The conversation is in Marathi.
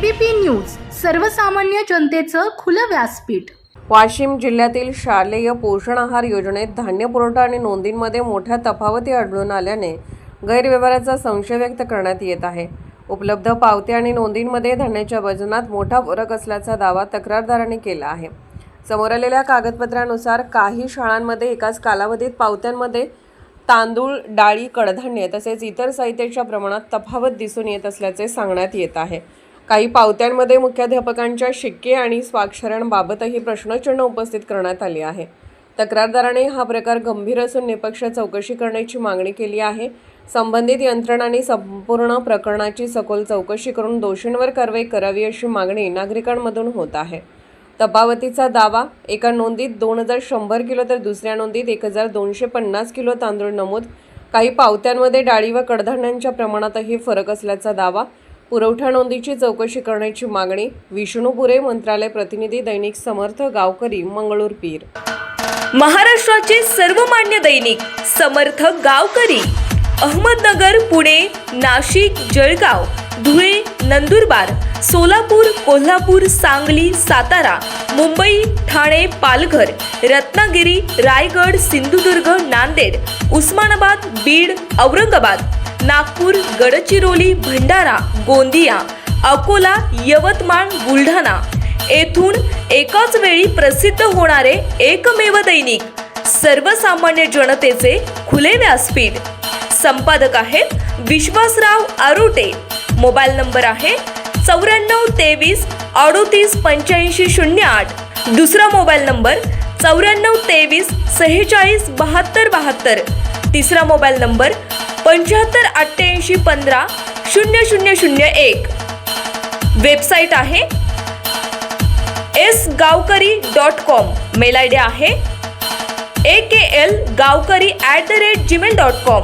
एबीपी न्यूज, सर्वसामान्य जनतेचं खुलं व्यासपीठ। वाशिम जिल्ह्यातील शालेय पोषण आहार योजनेत धान्य पुरवठा आणि नोंदींमध्ये मोठ्या तफावती आढळून आल्याने गैरव्यवहाराचा संशय व्यक्त करण्यात येत आहे। उपलब्ध पावत्या आणि नोंदींमध्ये धान्याच्या वजनात मोठा फरक असल्याचा दावा तक्रारदारांनी केला आहे। समोर आलेल्या कागदपत्रानुसार काही शाळांमध्ये एकाच कालावधीत पावत्यांमध्ये तांदूळ, डाळी, कडधान्य तसेच इतर साहित्याच्या प्रमाणात तफावत दिसून येत असल्याचे सांगण्यात येत आहे। काही पावत्यांमध्ये मुख्याध्यापकांच्या शिक्के आणि स्वाक्षऱ्यांबाबतही प्रश्नचिन्ह उपस्थित करण्यात आले आहे। तक्रारदाराने हा प्रकार गंभीर असून निष्पक्ष चौकशी करण्याची मागणी केली आहे। संबंधित यंत्रणांनी संपूर्ण प्रकरणाची सखोल चौकशी करून दोषींवर कारवाई करावी अशी मागणी नागरिकांमधून होत आहे। तफावतीचा दावा: एका नोंदीत 2100 किलो तर दुसऱ्या नोंदीत 1250 किलो तांदूळ नमूद। काही पावत्यांमध्ये डाळी व कडधान्यांच्या प्रमाणातही फरक असल्याचा दावा। पुरवठा नोंदीची चौकशी करण्याची मागणी। विष्णुपुरे, मंत्रालय प्रतिनिधी, दैनिक समर्थ गावकरी, मंगळूर पीर। महाराष्ट्राचे सर्वमान्य दैनिक समर्थ गावकरी, अहमदनगर, पुणे, नाशिक, जळगाव, धुळे, नंदुरबार, सोलापूर, कोल्हापूर, सांगली, सातारा, मुंबई, ठाणे, पालघर, रत्नागिरी, रायगड, सिंधुदुर्ग, नांदेड, उस्मानाबाद, बीड, औरंगाबाद, नागपूर, गडचिरोली, भंडारा, गोंदिया, अकोला, यवतमाळ, बुलढाणा येथून एकाच वेळी प्रसिद्ध होणारे एकमेव दैनिक, सर्वसामान्य जनतेचे खुले व्यासपीठ। संपादक आहेत विश्वासराव आरोटे। मोबाईल नंबर आहे 94 23 38 85 08। दुसरा मोबाईल नंबर 94 23 46 72 72। तिसरा मोबाईल नंबर 75 88 15 0001। वेबसाईट आहे sgavkari.com। मेल आयडी आहे aklgavkari@gmail.com।